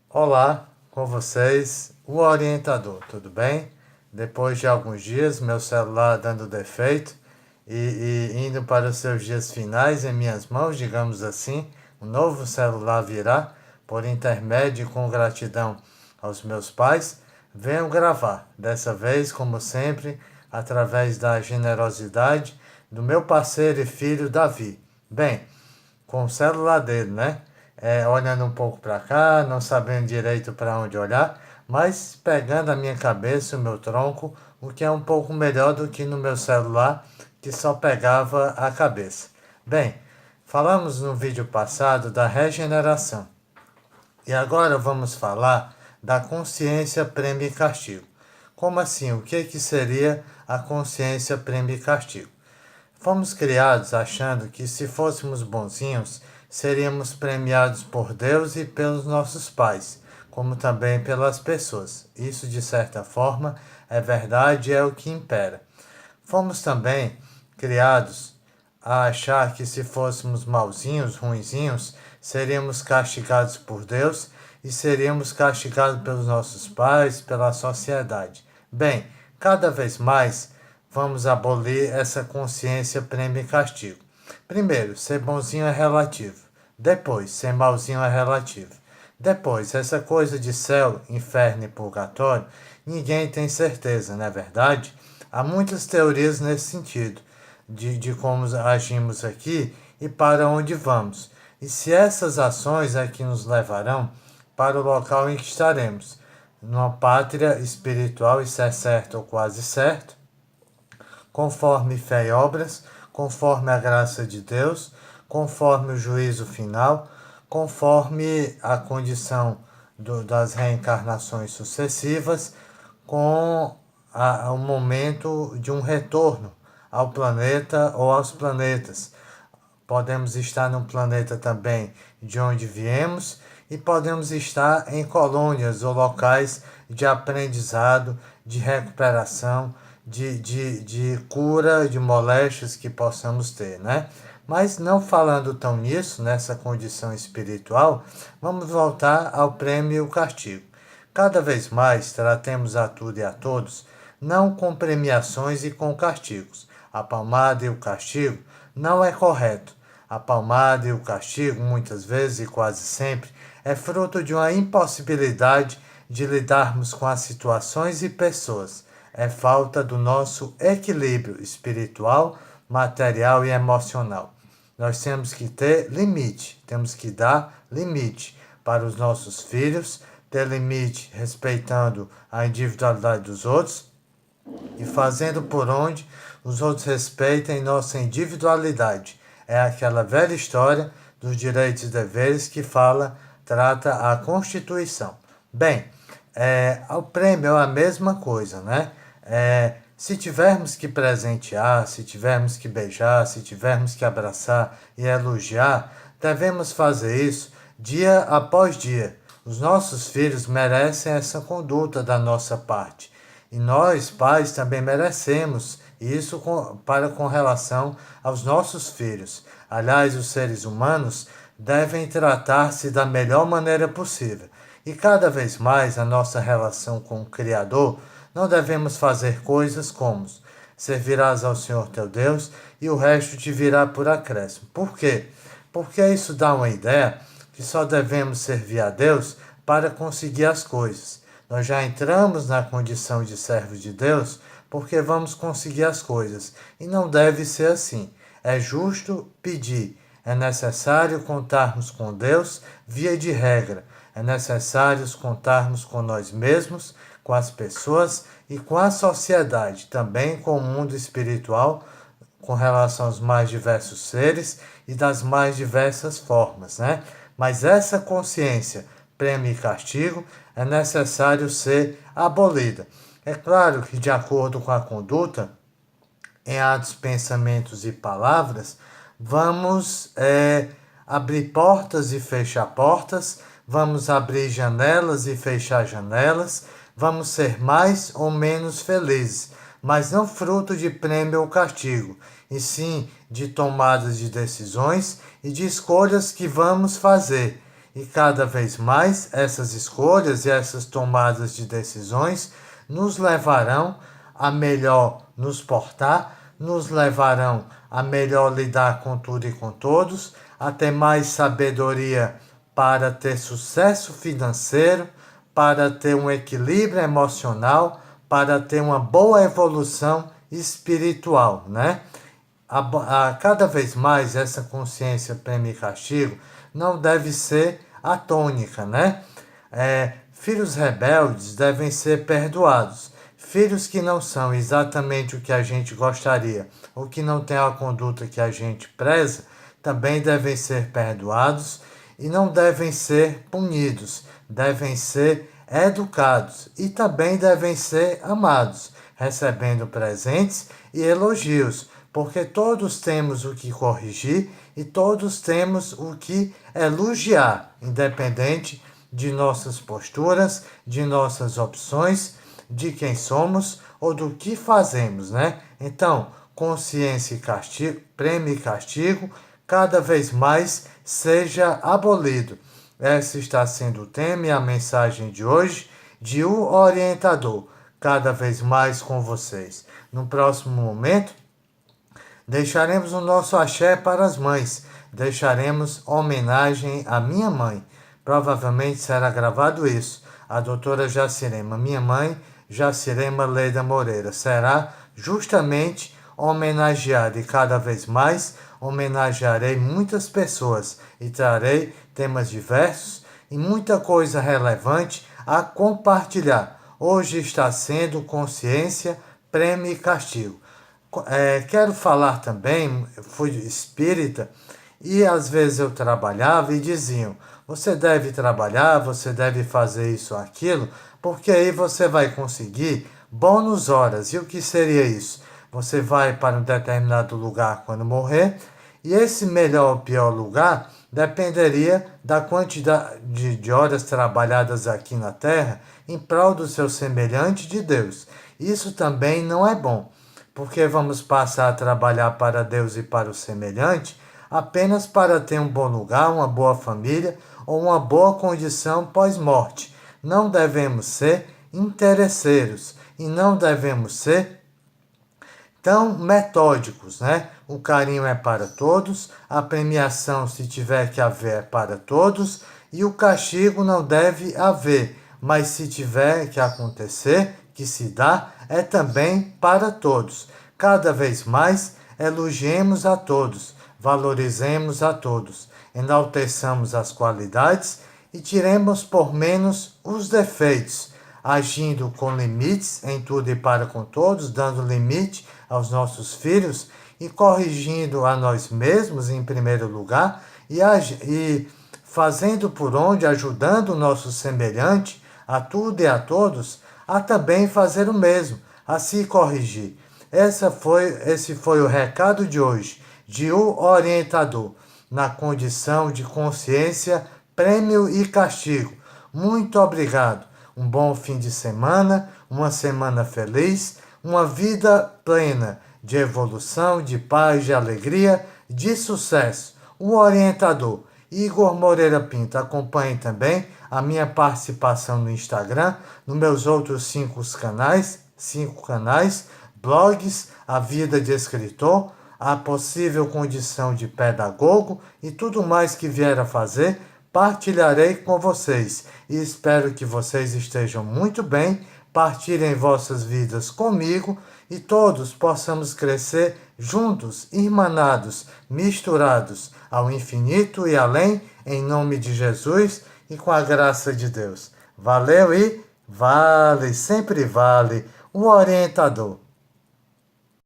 Olá, com vocês, o orientador, tudo bem? Depois de alguns dias, meu celular dando defeito e indo para os seus dias finais em minhas mãos, digamos assim, um novo celular virá, por intermédio e com gratidão aos meus pais, venho gravar, dessa vez, como sempre, através da generosidade do meu parceiro e filho Davi. Bem, com o celular dele, né? Olhando um pouco para cá, não sabendo direito para onde olhar, mas pegando a minha cabeça, o meu tronco, o que é um pouco melhor do que no meu celular, que só pegava a cabeça. Bem, falamos no vídeo passado da regeneração e agora vamos falar da consciência prêmio e castigo. Como assim? O que seria a consciência prêmio e castigo? Fomos criados achando que se fôssemos bonzinhos, seríamos premiados por Deus e pelos nossos pais, como também pelas pessoas. Isso, de certa forma, é verdade e é o que impera. Fomos também criados a achar que se fôssemos mauzinhos, ruinzinhos, seríamos castigados por Deus e seríamos castigados pelos nossos pais, pela sociedade. Bem, cada vez mais vamos abolir essa consciência prêmio e castigo. Primeiro, ser bonzinho é relativo. Depois, ser malzinho é relativo. Depois, essa coisa de céu, inferno e purgatório, ninguém tem certeza, não é verdade? Há muitas teorias nesse sentido, de como agimos aqui e para onde vamos. E se essas ações é que nos levarão para o local em que estaremos, numa pátria espiritual, isso é certo ou quase certo, conforme fé e obras, conforme a graça de Deus, conforme o juízo final, conforme a condição das reencarnações sucessivas, com o momento de um retorno ao planeta ou aos planetas. Podemos estar num planeta também de onde viemos e podemos estar em colônias ou locais de aprendizado, de recuperação, de cura de moléstias que possamos ter, né? Mas não falando tão nisso, nessa condição espiritual, vamos voltar ao prêmio e o castigo. Cada vez mais tratemos a tudo e a todos, não com premiações e com castigos. A palmada e o castigo não é correto. A palmada e o castigo, muitas vezes e quase sempre, é fruto de uma impossibilidade de lidarmos com as situações e pessoas. É falta do nosso equilíbrio espiritual, material e emocional. Nós temos que ter limite, temos que dar limite para os nossos filhos, ter limite respeitando a individualidade dos outros e fazendo por onde os outros respeitem nossa individualidade. É aquela velha história dos direitos e deveres que trata a Constituição. Bem, o prêmio é a mesma coisa, né? Se tivermos que presentear, se tivermos que beijar, se tivermos que abraçar e elogiar, devemos fazer isso dia após dia. Os nossos filhos merecem essa conduta da nossa parte. E nós, pais, também merecemos isso com relação aos nossos filhos. Aliás, os seres humanos devem tratar-se da melhor maneira possível. E cada vez mais a nossa relação com o Criador, não devemos fazer coisas como servirás ao Senhor teu Deus e o resto te virá por acréscimo. Por quê? Porque isso dá uma ideia que só devemos servir a Deus para conseguir as coisas. Nós já entramos na condição de servos de Deus porque vamos conseguir as coisas. E não deve ser assim. É justo pedir. É necessário contarmos com Deus via de regra. É necessário contarmos com nós mesmos, com as pessoas e com a sociedade, também com o mundo espiritual, com relação aos mais diversos seres e das mais diversas formas, né? Mas essa consciência, prêmio e castigo, é necessário ser abolida. É claro que, de acordo com a conduta, em atos, pensamentos e palavras, vamos abrir portas e fechar portas, vamos abrir janelas e fechar janelas, vamos ser mais ou menos felizes, mas não fruto de prêmio ou castigo, e sim de tomadas de decisões e de escolhas que vamos fazer. E cada vez mais essas escolhas e essas tomadas de decisões nos levarão a melhor nos portar, nos levarão a melhor lidar com tudo e com todos, a ter mais sabedoria para ter sucesso financeiro, para ter um equilíbrio emocional, para ter uma boa evolução espiritual, né? Cada vez mais essa consciência prêmio e castigo não deve ser a tônica, né? Filhos rebeldes devem ser perdoados. Filhos que não são exatamente o que a gente gostaria, ou que não têm a conduta que a gente preza, também devem ser perdoados e não devem ser punidos, devem ser educados e também devem ser amados, recebendo presentes e elogios, porque todos temos o que corrigir e todos temos o que elogiar, independente de nossas posturas, de nossas opções, de quem somos ou do que fazemos, né? Então, consciência e castigo, prêmio e castigo, cada vez mais seja abolido. Esse está sendo o tema e a mensagem de hoje de O Orientador, cada vez mais com vocês. No próximo momento, deixaremos o nosso axé para as mães, deixaremos homenagem à minha mãe. Provavelmente será gravado isso. A doutora Jacirema, minha mãe, Jacirema Leida Moreira, será justamente homenageada e cada vez mais homenagearei muitas pessoas e trarei temas diversos e muita coisa relevante a compartilhar. Hoje está sendo consciência, prêmio e castigo. Quero falar também, fui espírita e às vezes eu trabalhava e diziam: você deve trabalhar, você deve fazer isso ou aquilo, porque aí você vai conseguir bônus horas. E o que seria isso? Você vai para um determinado lugar quando morrer, e esse melhor ou pior lugar dependeria da quantidade de horas trabalhadas aqui na Terra em prol do seu semelhante de Deus. Isso também não é bom, porque vamos passar a trabalhar para Deus e para o semelhante apenas para ter um bom lugar, uma boa família ou uma boa condição pós-morte. Não devemos ser interesseiros e não devemos ser tão metódicos, né? O carinho é para todos, a premiação, se tiver que haver, é para todos, e o castigo não deve haver, mas se tiver que acontecer, que se dá, é também para todos. Cada vez mais elogiemos a todos, valorizemos a todos, enalteçamos as qualidades e tiremos por menos os defeitos, agindo com limites em tudo e para com todos, dando limite aos nossos filhos e corrigindo a nós mesmos em primeiro lugar e fazendo por onde, ajudando o nosso semelhante a tudo e a todos, a também fazer o mesmo, a se corrigir. Esse foi o recado de hoje, de O Orientador, na condição de consciência, prêmio e castigo. Muito obrigado. Um bom fim de semana, uma semana feliz, uma vida plena de evolução, de paz, de alegria, de sucesso. O Orientador, Igor Moreira Pinto. Acompanhe também a minha participação no Instagram, nos meus outros 5 canais, blogs, a vida de escritor, a possível condição de pedagogo e tudo mais que vier a fazer, partilharei com vocês. E espero que vocês estejam muito bem, partilhem vossas vidas comigo e todos possamos crescer juntos, irmanados, misturados ao infinito e além, em nome de Jesus e com a graça de Deus. Valeu e vale, sempre vale, o Orientador.